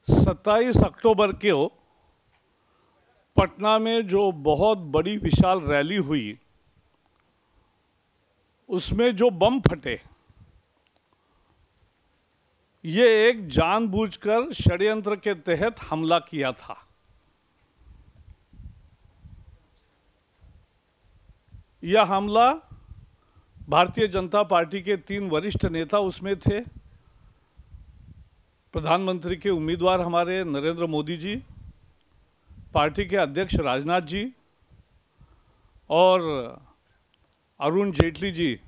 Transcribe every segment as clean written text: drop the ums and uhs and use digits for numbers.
27 अक्टूबर को पटना में जो बहुत बड़ी विशाल रैली हुई, उसमें जो बम फटे, ये एक जानबूझकर षड्यंत्र के तहत हमला किया था। यह हमला भारतीय जनता पार्टी के 3 वरिष्ठ नेता उसमें थे। प्रधानमंत्री के उम्मीदवार हमारे नरेंद्र मोदी जी, पार्टी के अध्यक्ष राजनाथ जी और अरुण जेटली जी,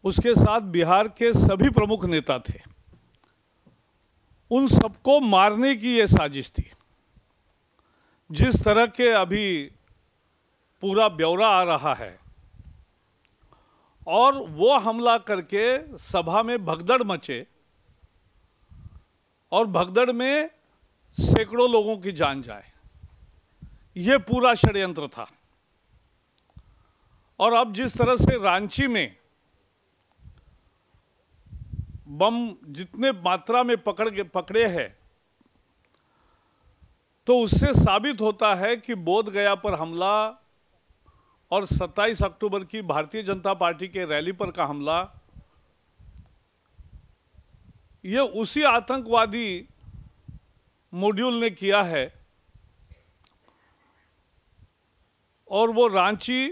उसके साथ बिहार के सभी प्रमुख नेता थे। उन सबको मारने की ये साजिश थी। जिस तरह के अभी पूरा ब्यौरा आ रहा है, और वो हमला करके सभा में भगदड़ मचे और भगदड़ में सैकड़ों लोगों की जान जाए, ये पूरा षड्यंत्र था। और अब जिस तरह से रांची में बम जितने मात्रा में पकड़े हैं, तो उससे साबित होता है कि बोधगया पर हमला और 27 अक्टूबर की भारतीय जनता पार्टी के रैली पर का हमला, ये उसी आतंकवादी मॉड्यूल ने किया है। और वो रांची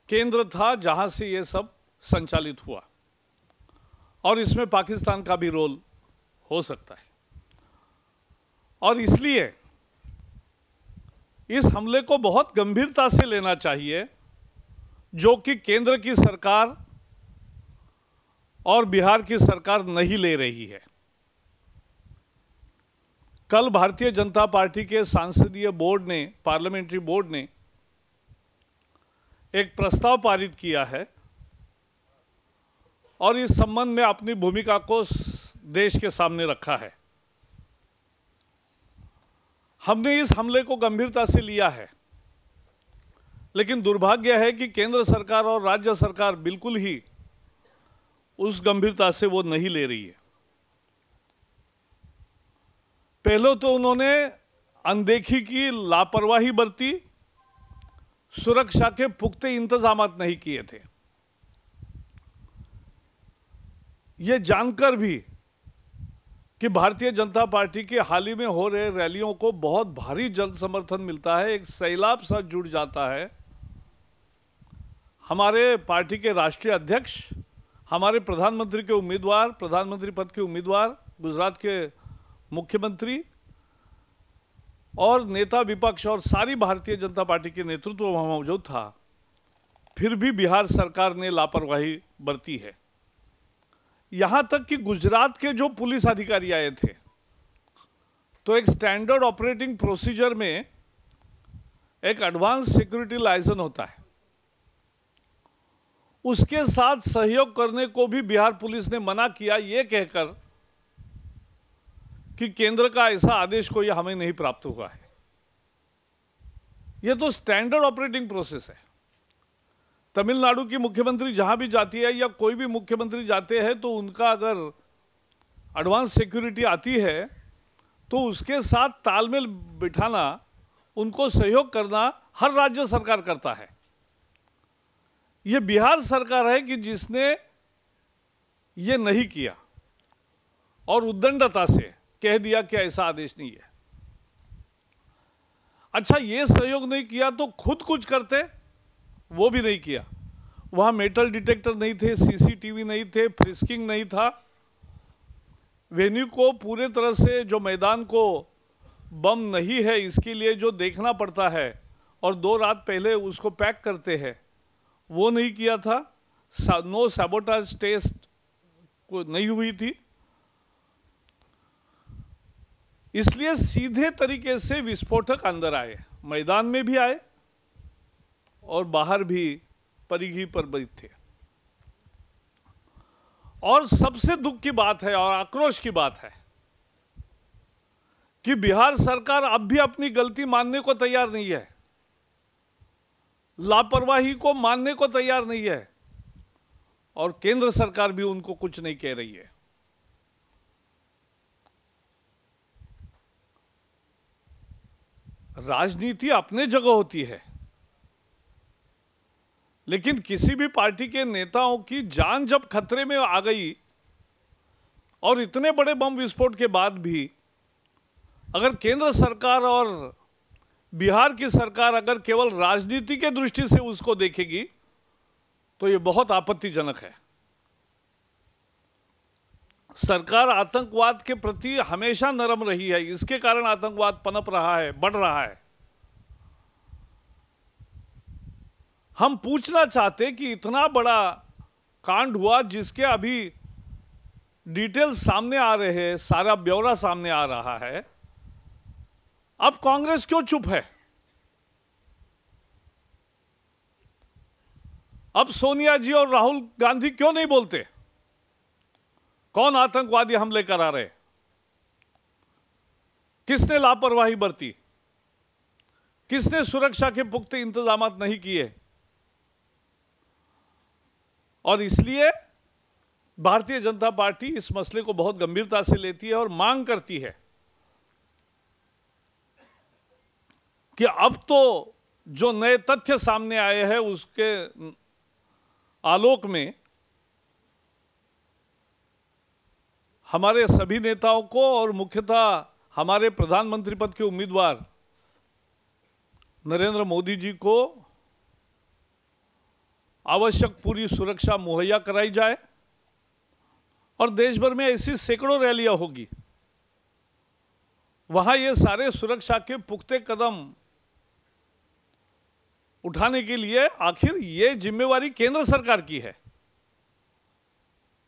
केंद्र था जहां से ये सब संचालित हुआ, और इसमें पाकिस्तान का भी रोल हो सकता है। और इसलिए इस हमले को बहुत गंभीरता से लेना चाहिए, जो कि केंद्र की सरकार और बिहार की सरकार नहीं ले रही है। कल भारतीय जनता पार्टी के सांसदीय बोर्ड ने, पार्लियामेंट्री बोर्ड ने एक प्रस्ताव पारित किया है और इस संबंध में अपनी भूमिका को देश के सामने रखा है। हमने इस हमले को गंभीरता से लिया है, लेकिन दुर्भाग्य है कि केंद्र सरकार और राज्य सरकार बिल्कुल ही उस गंभीरता से वो नहीं ले रही है। पहले तो उन्होंने अनदेखी की, लापरवाही बरती, सुरक्षा के पुख्ते इंतजामात नहीं किए थे। ये जानकर भी कि भारतीय जनता पार्टी के हाल ही में हो रहे रैलियों को बहुत भारी जन समर्थन मिलता है, एक सैलाब सा जुड़ जाता है, हमारे पार्टी के राष्ट्रीय अध्यक्ष, हमारे प्रधानमंत्री के उम्मीदवार, प्रधानमंत्री पद के उम्मीदवार, गुजरात के मुख्यमंत्री और नेता विपक्ष और सारी भारतीय जनता पार्टी के नेतृत्व वहां मौजूद था, फिर भी बिहार सरकार ने लापरवाही बरती है। यहां तक कि गुजरात के जो पुलिस अधिकारी आए थे, तो एक स्टैंडर्ड ऑपरेटिंग प्रोसीजर में एक एडवांस सिक्योरिटी लाइसेंस होता है, उसके साथ सहयोग करने को भी बिहार पुलिस ने मना किया, ये कहकर कि केंद्र का ऐसा आदेश कोई हमें नहीं प्राप्त हुआ है। यह तो स्टैंडर्ड ऑपरेटिंग प्रोसेस है। तमिलनाडु की मुख्यमंत्री जहां भी जाती है या कोई भी मुख्यमंत्री जाते हैं, तो उनका अगर एडवांस सिक्योरिटी आती है तो उसके साथ तालमेल बिठाना, उनको सहयोग करना हर राज्य सरकार करता है। यह बिहार सरकार है कि जिसने ये नहीं किया और उद्दंडता से कह दिया कि ऐसा आदेश नहीं है। अच्छा, ये सहयोग नहीं किया तो खुद कुछ करते, वो भी नहीं किया। वहां मेटल डिटेक्टर नहीं थे, सीसीटीवी नहीं थे, फ्रिस्किंग नहीं था। वेन्यू को पूरे तरह से, जो मैदान को बम नहीं है इसके लिए जो देखना पड़ता है और 2 रात पहले उसको पैक करते हैं, वो नहीं किया था। नो सैबोटाज टेस्ट को नहीं हुई थी, इसलिए सीधे तरीके से विस्फोटक अंदर आए, मैदान में भी आए और बाहर भी परिधि पर बंद थे। और सबसे दुख की बात है और आक्रोश की बात है कि बिहार सरकार अब भी अपनी गलती मानने को तैयार नहीं है, लापरवाही को मानने को तैयार नहीं है, और केंद्र सरकार भी उनको कुछ नहीं कह रही है। राजनीति अपने जगह होती है, लेकिन किसी भी पार्टी के नेताओं की जान जब खतरे में आ गई और इतने बड़े बम विस्फोट के बाद भी अगर केंद्र सरकार और बिहार की सरकार अगर केवल राजनीति के दृष्टि से उसको देखेगी तो ये बहुत आपत्तिजनक है। सरकार आतंकवाद के प्रति हमेशा नरम रही है, इसके कारण आतंकवाद पनप रहा है, बढ़ रहा है। हम पूछना चाहते कि इतना बड़ा कांड हुआ जिसके अभी डिटेल्स सामने आ रहे हैं, सारा ब्यौरा सामने आ रहा है, अब कांग्रेस क्यों चुप है? अब सोनिया जी और राहुल गांधी क्यों नहीं बोलते? कौन आतंकवादी हमले करा रहे? किसने लापरवाही बरती? किसने सुरक्षा के पुख्ते इंतजाम नहीं किए? और इसलिए भारतीय जनता पार्टी इस मसले को बहुत गंभीरता से लेती है और मांग करती है कि अब तो जो नए तथ्य सामने आए हैं उसके आलोक में हमारे सभी नेताओं को और मुख्यतः हमारे प्रधानमंत्री पद के उम्मीदवार नरेंद्र मोदी जी को आवश्यक पूरी सुरक्षा मुहैया कराई जाए और देश भर में ऐसी सैकड़ों रैलियां होगी, वहां ये सारे सुरक्षा के पुख्ते कदम उठाने के लिए आखिर ये जिम्मेवारी केंद्र सरकार की है,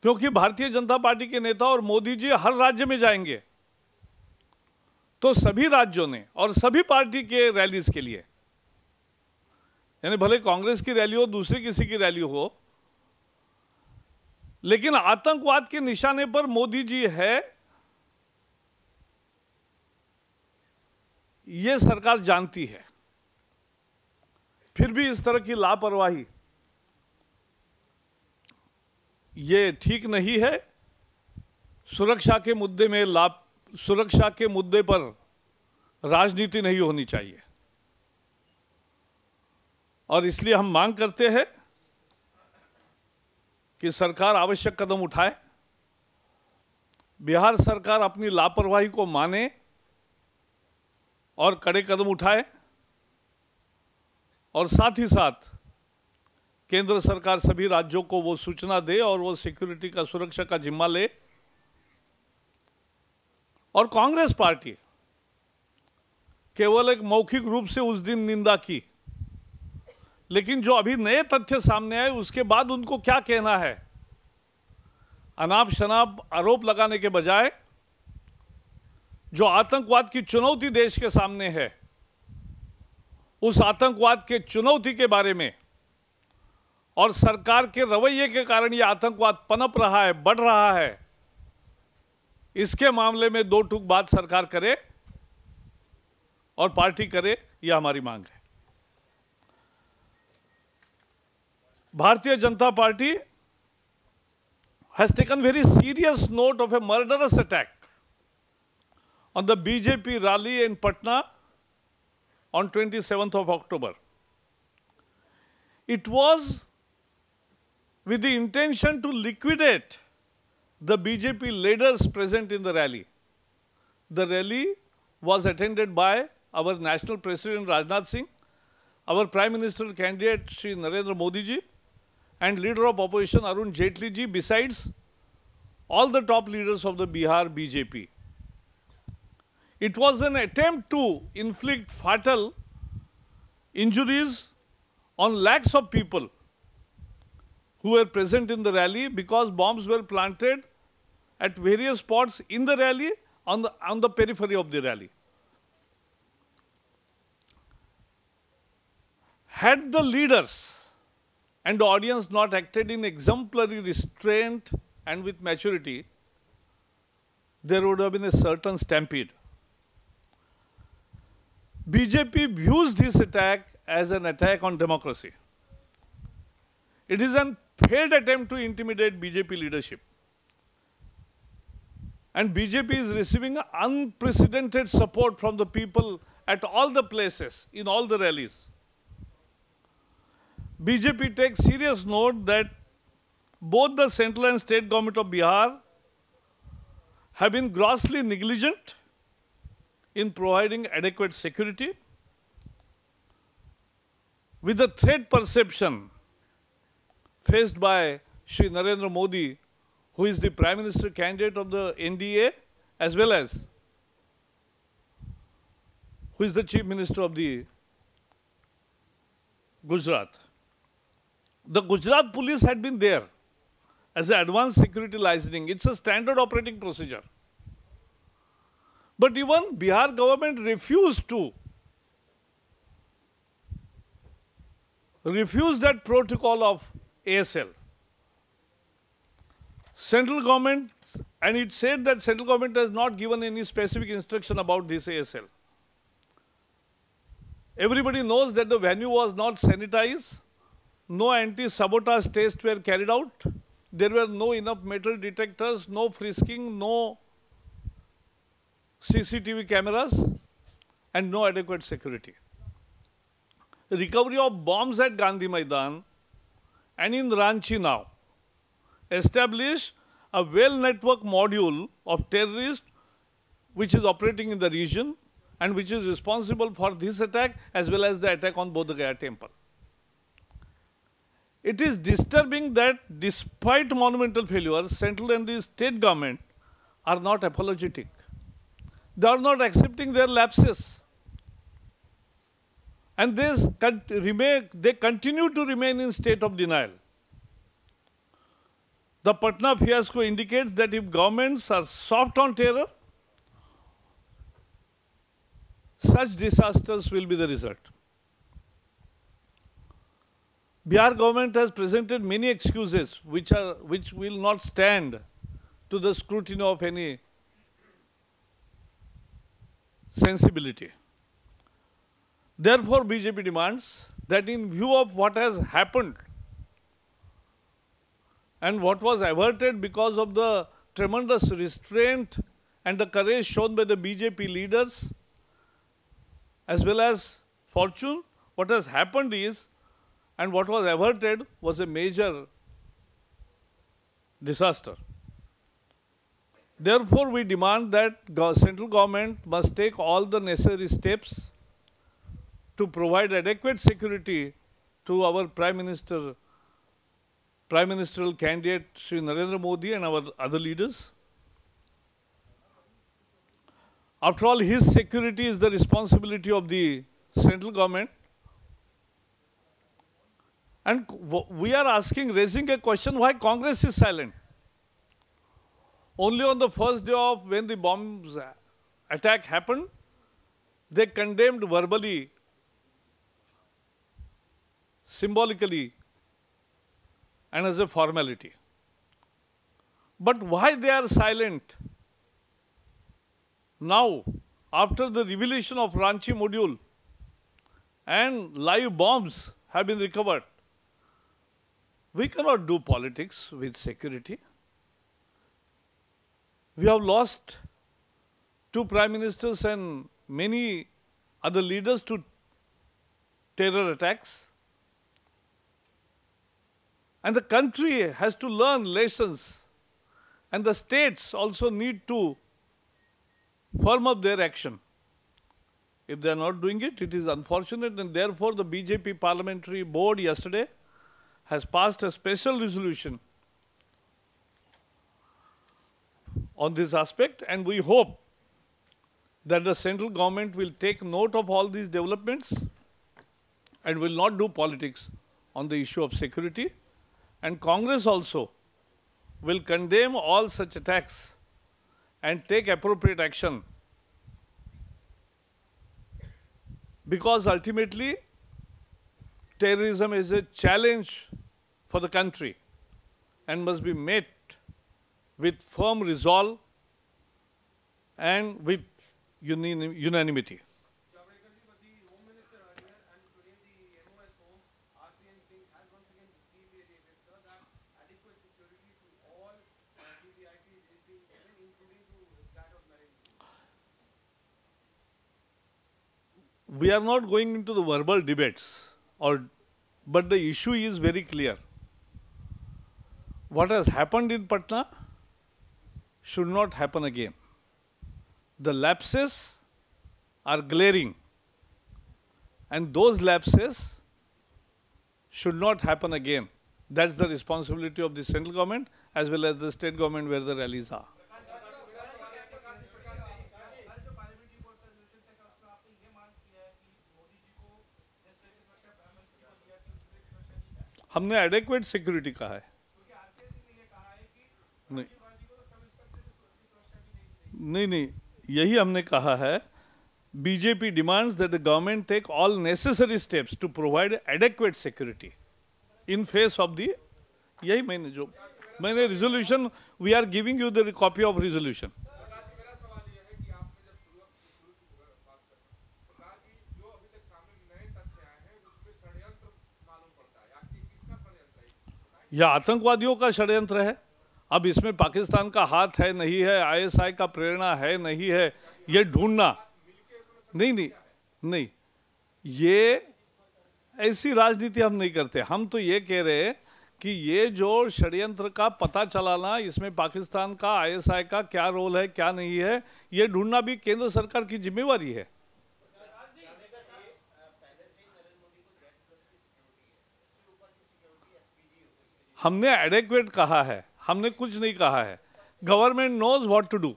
क्योंकि भारतीय जनता पार्टी के नेता और मोदी जी हर राज्य में जाएंगे तो सभी राज्यों ने और सभी पार्टी के रैलीज के लिए, यानी भले कांग्रेस की रैली हो, दूसरी किसी की रैली हो, लेकिन आतंकवाद के निशाने पर मोदी जी है, यह सरकार जानती है। फिर भी इस तरह की लापरवाही ये ठीक नहीं है। सुरक्षा के मुद्दे पर राजनीति नहीं होनी चाहिए और इसलिए हम मांग करते हैं कि सरकार आवश्यक कदम उठाए, बिहार सरकार अपनी लापरवाही को माने और कड़े कदम उठाए और साथ ही साथ केंद्र सरकार सभी राज्यों को वो सूचना दे और वो सिक्योरिटी का, सुरक्षा का जिम्मा ले। और कांग्रेस पार्टी केवल एक मौखिक रूप से उस दिन निंदा की, लेकिन जो अभी नए तथ्य सामने आए उसके बाद उनको क्या कहना है? अनाप शनाप आरोप लगाने के बजाय जो आतंकवाद की चुनौती देश के सामने है, उस आतंकवाद के चुनौती के बारे में और सरकार के रवैये के कारण यह आतंकवाद पनप रहा है, बढ़ रहा है, इसके मामले में दो टूक बात सरकार करे और पार्टी करे, यह हमारी मांग है। Bharatiya Janata party has taken very serious note of a murderous attack on the BJP rally in Patna on 27th of October. It was with the intention to liquidate the BJP leaders present in the rally. The rally was attended by our National President Rajnath Singh, our Prime Minister candidate Shri Narendra Modi ji, and Leader of Opposition Arun Jaitley ji, besides all the top leaders of the Bihar BJP. It was an attempt to inflict fatal injuries on lakhs of people who were present in the rally because bombs were planted at various spots in the rally on the periphery of the rally. Had the leaders and the audience not acted in exemplary restraint and with maturity, there would have been a certain stampede. BJP views this attack as an attack on democracy. It is a failed attempt to intimidate BJP leadership. And BJP is receiving unprecedented support from the people at all the places, in all the rallies. BJP takes serious note that both the central and state government of Bihar have been grossly negligent in providing adequate security. With the threat perception faced by Shri Narendra Modi, who is the Prime Minister candidate of the NDA, as well as who is the Chief Minister of the Gujarat. The Gujarat police had been there as an advanced security licensing. It's a standard operating procedure. But even Bihar government refused that protocol of ASL. Central government, and it said that central government has not given any specific instruction about this ASL. Everybody knows that the venue was not sanitized, no anti-sabotage tests were carried out, there were no enough metal detectors, no frisking, no CCTV cameras, and no adequate security. Recovery of bombs at Gandhi Maidan and in Ranchi now established a well-networked module of terrorists which is operating in the region and which is responsible for this attack as well as the attack on Bodh Gaya temple. It is disturbing that despite monumental failure, central and the state government are not apologetic. They are not accepting their lapses. And they continue to remain in state of denial. The Patna fiasco indicates that if governments are soft on terror, such disasters will be the result. Bihar government has presented many excuses which will not stand to the scrutiny of any sensibility. Therefore, BJP demands that in view of what has happened and what was averted because of the tremendous restraint and the courage shown by the BJP leaders as well as fortune, what has happened is, and what was averted was a major disaster. Therefore, we demand that central government must take all the necessary steps to provide adequate security to our Prime Ministerial candidate Shri Narendra Modi and our other leaders. After all, his security is the responsibility of the central government. And we are raising a question, why Congress is silent? Only on the first day of when the bombs attack happened, they condemned verbally, symbolically, and as a formality. But why they are silent now, after the revelation of Ranchi module and live bombs have been recovered? We cannot do politics with security. We have lost 2 prime ministers and many other leaders to terror attacks. And the country has to learn lessons. And the states also need to firm up their action. If they are not doing it, it is unfortunate. And therefore, the BJP Parliamentary Board yesterday has passed a special resolution on this aspect, and we hope that the central government will take note of all these developments and will not do politics on the issue of security. And Congress also will condemn all such attacks and take appropriate action, because ultimately terrorism is a challenge for the country and must be met with firm resolve and with unanimity. we are not going into the verbal debates, but the issue is very clear. What has happened in Patna should not happen again. The lapses are glaring, and those lapses should not happen again. That's the responsibility of the central government as well as the state government where the rallies are. हमने adequate security कहा है। नहीं, यही हमने कहा है। BJP demands that the government take all necessary steps to provide adequate security in face of the, यही मैंने resolution, we are giving you the copy of resolution. यह आतंकवादियों का षड्यंत्र है। अब इसमें पाकिस्तान का हाथ है नहीं है, आईएसआई का प्रेरणा है नहीं है, ये ढूंढना नहीं, ये ऐसी राजनीति हम नहीं करते। हम तो ये कह रहे हैं कि ये जो षड्यंत्र का पता चलाना, इसमें पाकिस्तान का, आईएसआई का क्या रोल है क्या नहीं है, ये ढूंढना भी केंद्र सरकार की जिम्मेवारी है। हमने एडेक्वेट कहा है, हमने कुछ नहीं कहा है। Government knows what to do.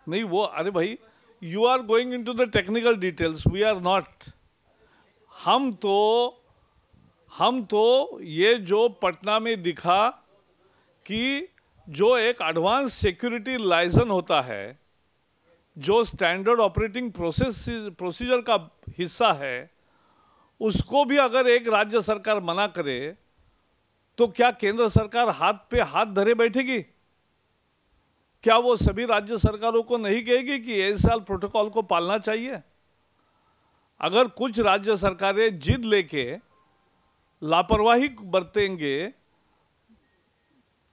नहीं वो, अरे भाई, you are going into the technical details, we are not. हम तो ये जो पटना में दिखा कि जो एक एडवांस सिक्योरिटी लाइसेंस होता है, जो स्टैंडर्ड ऑपरेटिंग प्रोसीजर का हिस्सा है, उसको भी अगर एक राज्य सरकार मना करे तो क्या केंद्र सरकार हाथ पे हाथ धरे बैठेगी? क्या वो सभी राज्य सरकारों को नहीं कहेगी कि ASL प्रोटोकॉल को पालना चाहिए? अगर कुछ राज्य सरकारें जिद लेके लापरवाही बरतेंगे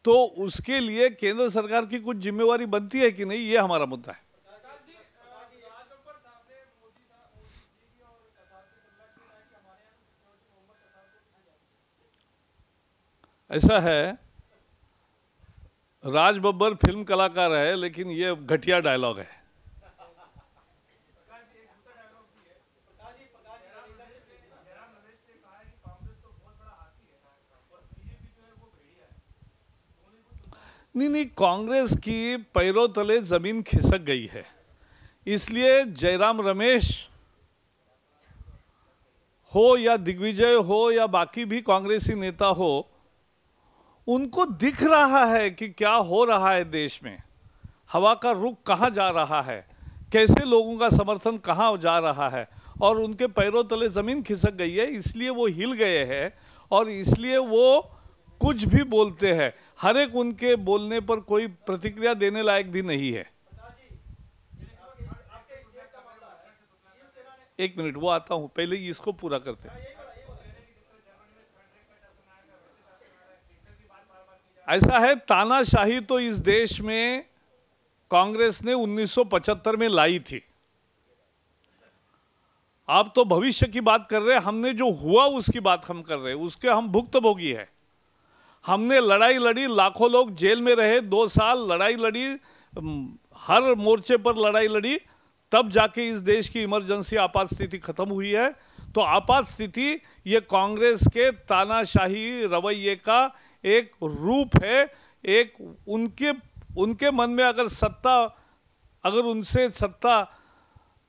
तो उसके लिए केंद्र सरकार की कुछ जिम्मेवारी बनती है कि नहीं, ये हमारा मुद्दा है। ऐसा है, राज बब्बर फिल्म कलाकार है, लेकिन ये घटिया डायलॉग है। नहीं, कांग्रेस की पैरों तले जमीन खिसक गई है, इसलिए जयराम रमेश हो या दिग्विजय हो या बाकी भी कांग्रेसी नेता हो, उनको दिख रहा है कि क्या हो रहा है देश में, हवा का रुख कहाँ जा रहा है, कैसे लोगों का समर्थन कहाँ जा रहा है, और उनके पैरों तले जमीन खिसक गई है, इसलिए वो हिल गए हैं और इसलिए वो कुछ भी बोलते हैं। हर एक उनके बोलने पर कोई प्रतिक्रिया देने लायक भी नहीं है। एक मिनट, वो आता हूं, पहले इसको पूरा करते हैं। ऐसा है, तानाशाही तो इस देश में कांग्रेस ने 1975 में लाई थी। आप तो भविष्य की बात कर रहे हैं, हमने जो हुआ उसकी बात हम कर रहे हैं, उसके हम भुक्तभोगी है। हमने लड़ाई लड़ी, लाखों लोग जेल में रहे, 2 साल लड़ाई लड़ी, हर मोर्चे पर लड़ाई लड़ी, तब जाके इस देश की इमरजेंसी आपात स्थिति खत्म हुई है। तो आपात स्थिति ये कांग्रेस के तानाशाही रवैये का एक रूप है। एक उनके मन में अगर उनसे सत्ता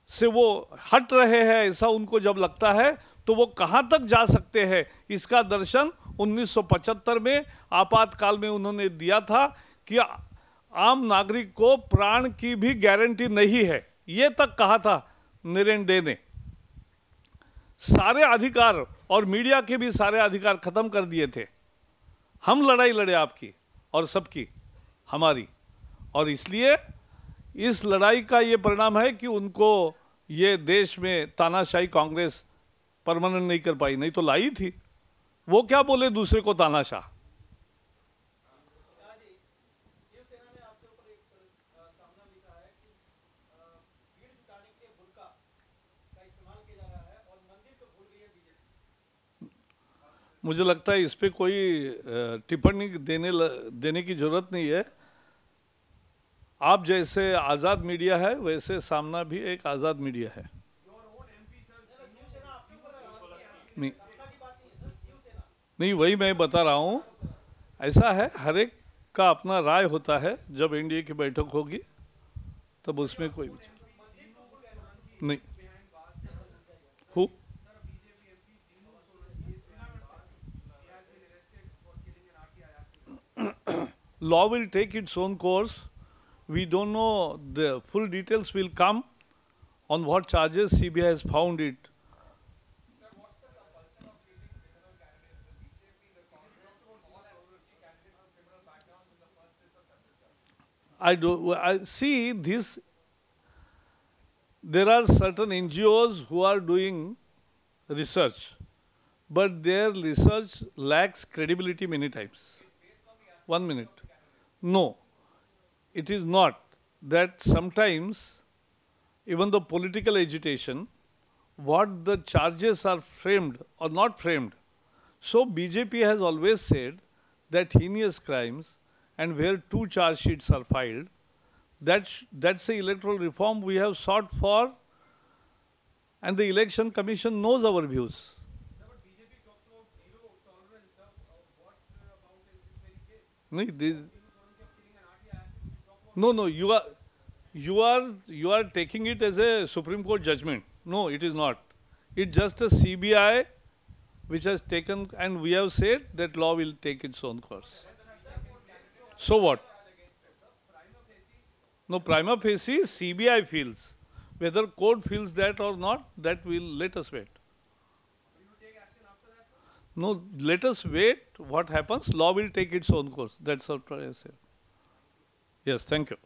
से वो हट रहे हैं, ऐसा उनको जब लगता है, तो वो कहाँ तक जा सकते हैं, इसका दर्शन 1975 में आपातकाल में उन्होंने दिया था कि आम नागरिक को प्राण की भी गारंटी नहीं है, ये तक कहा था नरेंद्र डे ने। सारे अधिकार और मीडिया के भी सारे अधिकार खत्म कर दिए थे। हम लड़ाई लड़े आपकी और सबकी, हमारी, और इसलिए इस लड़ाई का ये परिणाम है कि उनको ये देश में तानाशाही कांग्रेस परमानेंट नहीं कर पाई, नहीं तो लाई थी। वो क्या बोले दूसरे को तानाशाह। मुझे लगता है इस पे कोई टिप्पणी देने की जरूरत नहीं है। आप जैसे आज़ाद मीडिया है वैसे सामना भी एक आज़ाद मीडिया है। नहीं नहीं, वही मैं बता रहा हूँ। ऐसा है, हर एक का अपना राय होता है। जब एनडीए की बैठक होगी तब उसमें कोई नहीं। Who law will take its own course. We don't know, the full details will come on what charges CBI has found it. I see this. There are certain NGOs who are doing research, but their research lacks credibility many times. 1 minute. No, it is not. That sometimes, even the political agitation, what the charges are framed or not framed. So BJP has always said that heinous crimes and where 2 charge sheets are filed, that's the electoral reform we have sought for, and the election commission knows our views. No, no, you are taking it as a Supreme Court judgment. No, it is not. It's just a CBI which has taken, and we have said that law will take its own course. So what? No, prima facie CBI feels. Whether court feels that or not, that will let us wait. No, let us wait what happens. Law will take its own course. That's what I said. Yes, thank you.